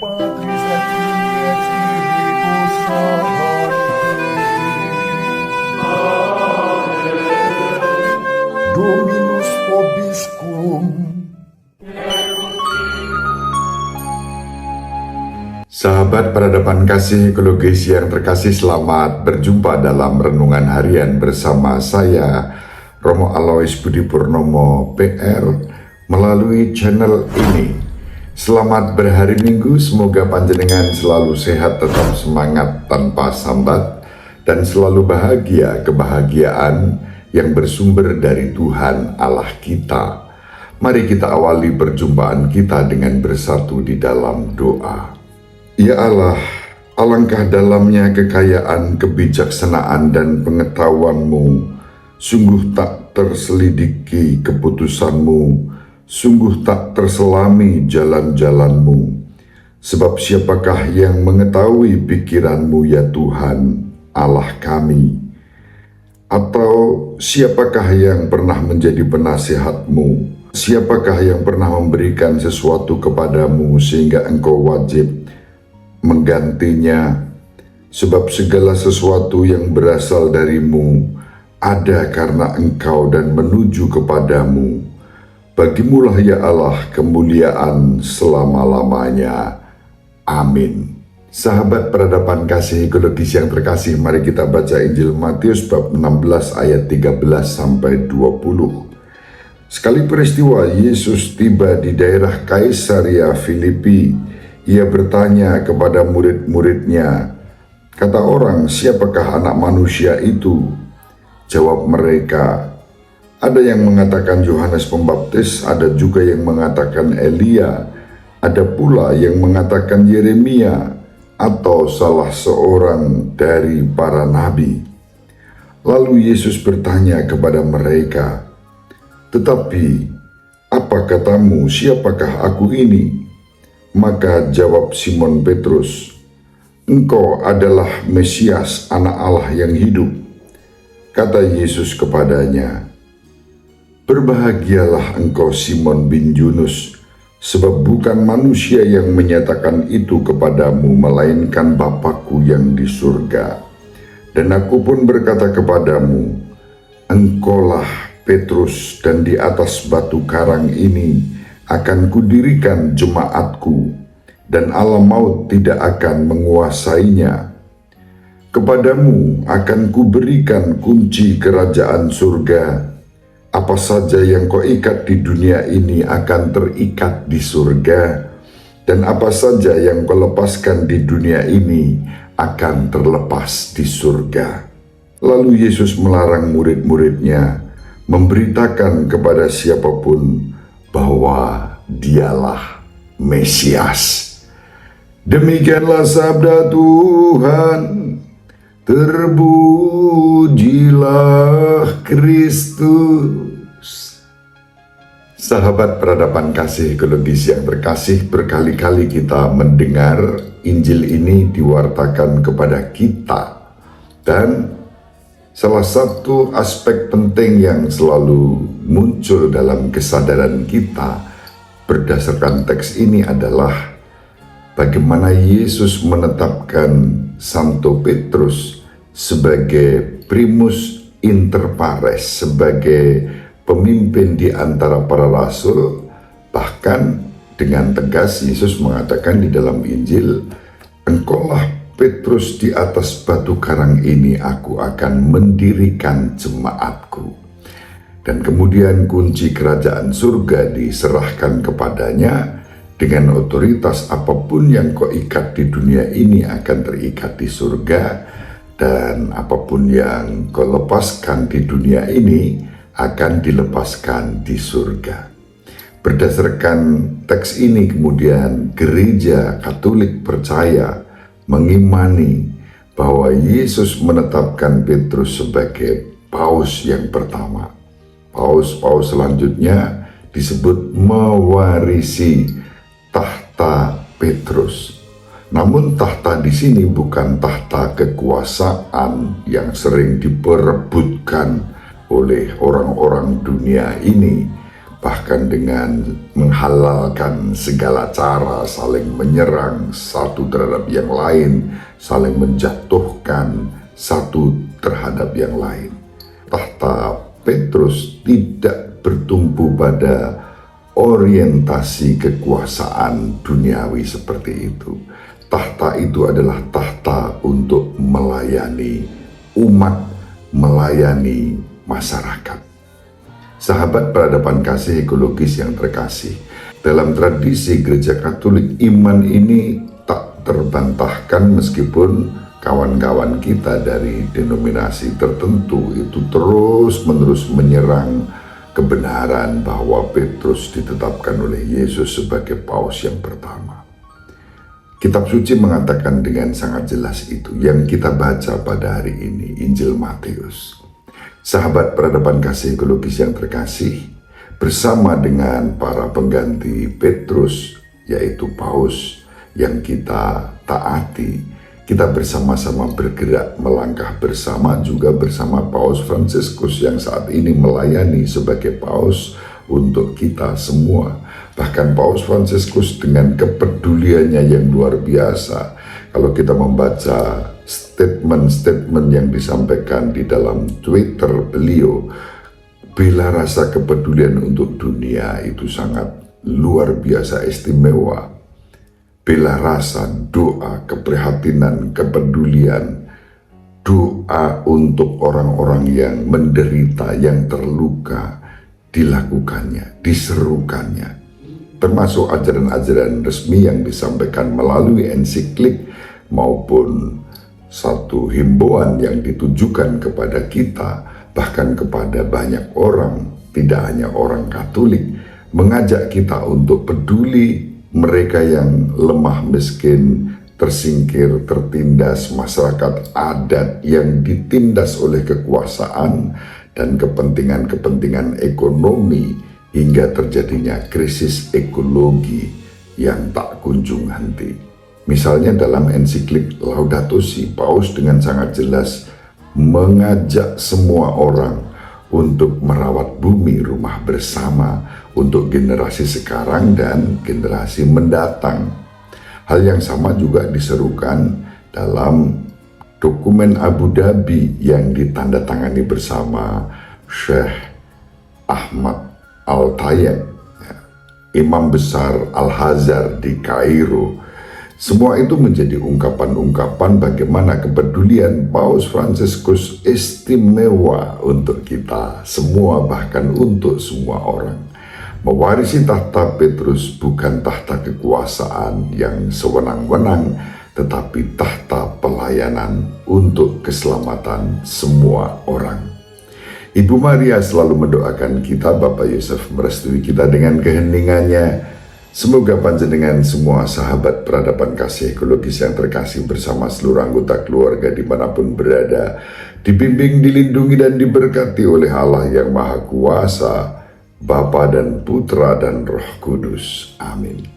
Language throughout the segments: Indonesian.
Patris et Filii et Spiritus Sancti. Dominus vobiscum. Sahabat peradaban kasih ekologis yang terkasih, selamat berjumpa dalam renungan harian bersama saya, Romo Alois Budi Purnomo PR, melalui channel ini. Selamat berhari Minggu, semoga panjenengan selalu sehat, tetap semangat tanpa sambat, dan selalu bahagia kebahagiaan yang bersumber dari Tuhan Allah kita. Mari kita awali perjumpaan kita dengan bersatu di dalam doa. Ya Allah, alangkah dalamnya kekayaan, kebijaksanaan, dan pengetahuan-Mu. Sungguh tak terselidiki keputusan-Mu, sungguh tak terselami jalan-jalan-Mu. Sebab siapakah yang mengetahui pikiran-Mu ya Tuhan, Allah kami? Atau siapakah yang pernah menjadi penasihat-Mu? Siapakah yang pernah memberikan sesuatu kepadamu sehingga Engkau wajib menggantinya? Sebab segala sesuatu yang berasal darimu ada karena Engkau dan menuju kepadamu. Bagimulah ya Allah kemuliaan selama-lamanya. Amin. Sahabat peradaban kasih ekologis yang terkasih, mari kita baca Injil Matius bab 16 ayat 13 sampai 20. Sekali peristiwa Yesus tiba di daerah Kaisaria Filipi. Ia bertanya kepada murid-muridnya, kata orang, siapakah anak manusia itu? Jawab mereka, ada yang mengatakan Yohanes Pembaptis, ada juga yang mengatakan Elia, ada pula yang mengatakan Yeremia, atau salah seorang dari para nabi. Lalu Yesus bertanya kepada mereka, tetapi apa katamu, siapakah aku ini? Maka jawab Simon Petrus, engkau adalah Mesias, anak Allah yang hidup. Kata Yesus kepadanya, berbahagialah engkau Simon bin Yunus, sebab bukan manusia yang menyatakan itu kepadamu, melainkan Bapa-Ku yang di surga. Dan aku pun berkata kepadamu, engkaulah Petrus, dan di atas batu karang ini akan kudirikan jemaatku, dan alam maut tidak akan menguasainya. Kepadamu akan kuberikan kunci kerajaan surga. Apa saja yang kau ikat di dunia ini akan terikat di surga, dan apa saja yang kau lepaskan di dunia ini akan terlepas di surga. Lalu Yesus melarang murid-muridnya memberitakan kepada siapapun bahwa dialah Mesias. Demikianlah sabda Tuhan. Terpujilah Kristus. Sahabat peradaban kasih ekologis yang terkasih, berkali-kali kita mendengar Injil ini diwartakan kepada kita, dan salah satu aspek penting yang selalu muncul dalam kesadaran kita berdasarkan teks ini adalah bagaimana Yesus menetapkan Santo Petrus sebagai primus inter pares, sebagai pemimpin di antara para rasul. Bahkan dengan tegas Yesus mengatakan di dalam Injil, engkaulah Petrus, di atas batu karang ini aku akan mendirikan jemaatku. Dan kemudian kunci kerajaan surga diserahkan kepadanya dengan otoritas, apapun yang kau ikat di dunia ini akan terikat di surga, dan apapun yang kau lepaskan di dunia ini akan dilepaskan di surga. Berdasarkan teks ini kemudian gereja Katolik percaya, mengimani bahwa Yesus menetapkan Petrus sebagai paus yang pertama. Paus-paus selanjutnya disebut mewarisi tahta Petrus. Namun tahta di sini bukan tahta kekuasaan yang sering diperebutkan oleh orang-orang dunia ini, bahkan dengan menghalalkan segala cara saling menyerang satu terhadap yang lain, saling menjatuhkan satu terhadap yang lain. Tahta Petrus tidak bertumpu pada orientasi kekuasaan duniawi seperti itu. Tahta itu adalah tahta untuk melayani umat, melayani masyarakat. Sahabat peradaban kasih ekologis yang terkasih, dalam tradisi Gereja Katolik, iman ini tak terbantahkan meskipun kawan-kawan kita dari denominasi tertentu itu terus-menerus menyerang kebenaran bahwa Petrus ditetapkan oleh Yesus sebagai paus yang pertama. Kitab suci mengatakan dengan sangat jelas itu yang kita baca pada hari ini, Injil Matius. Sahabat peradaban kasih ekologis yang terkasih, bersama dengan para pengganti Petrus, yaitu paus yang kita taati, kita bersama-sama bergerak melangkah bersama juga bersama Paus Fransiskus yang saat ini melayani sebagai paus untuk kita semua. Bahkan Paus Fransiskus dengan kepeduliannya yang luar biasa, kalau kita membaca statement-statement yang disampaikan di dalam Twitter beliau, bela rasa kepedulian untuk dunia itu sangat luar biasa istimewa. Bela rasa, doa, keprihatinan, kepedulian, doa untuk orang-orang yang menderita, yang terluka, dilakukannya, diserukannya. Termasuk ajaran-ajaran resmi yang disampaikan melalui ensiklik maupun satu himbauan yang ditujukan kepada kita, bahkan kepada banyak orang, tidak hanya orang Katolik, mengajak kita untuk peduli mereka yang lemah, miskin, tersingkir, tertindas, masyarakat adat yang ditindas oleh kekuasaan dan kepentingan-kepentingan ekonomi hingga terjadinya krisis ekologi yang tak kunjung henti. Misalnya dalam ensiklik Laudato Si, Paus dengan sangat jelas mengajak semua orang untuk merawat bumi, rumah bersama, untuk generasi sekarang dan generasi mendatang. Hal yang sama juga diserukan dalam dokumen Abu Dhabi yang ditandatangani bersama Syekh Ahmad Al-Tayeb, Imam Besar Al-Azhar di Kairo. Semua itu menjadi ungkapan-ungkapan bagaimana kepedulian Paus Fransiskus istimewa untuk kita semua, bahkan untuk semua orang. Mewarisi tahta Petrus bukan tahta kekuasaan yang sewenang-wenang, tetapi tahta pelayanan untuk keselamatan semua orang. Ibu Maria selalu mendoakan kita, Bapak Yosef merestui kita dengan keheningannya. Semoga panjenengan semua sahabat peradaban kasih ekologis yang terkasih bersama seluruh anggota keluarga dimanapun berada, dibimbing, dilindungi, dan diberkati oleh Allah yang Maha Kuasa, Bapa dan Putra dan Roh Kudus. Amin.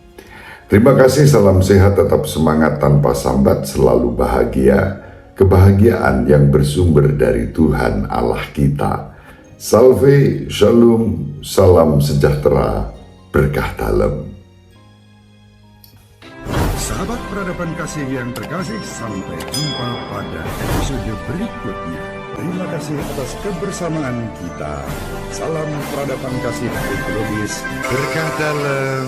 Terima kasih, salam sehat, tetap semangat tanpa sambat, selalu bahagia. Kebahagiaan yang bersumber dari Tuhan Allah kita. Salve, shalom, salam sejahtera, berkah dalam. Sahabat peradaban kasih yang terkasih, sampai jumpa pada episode berikutnya. Terima kasih atas kebersamaan kita. Salam peradaban kasih ekologis, berkah dalam.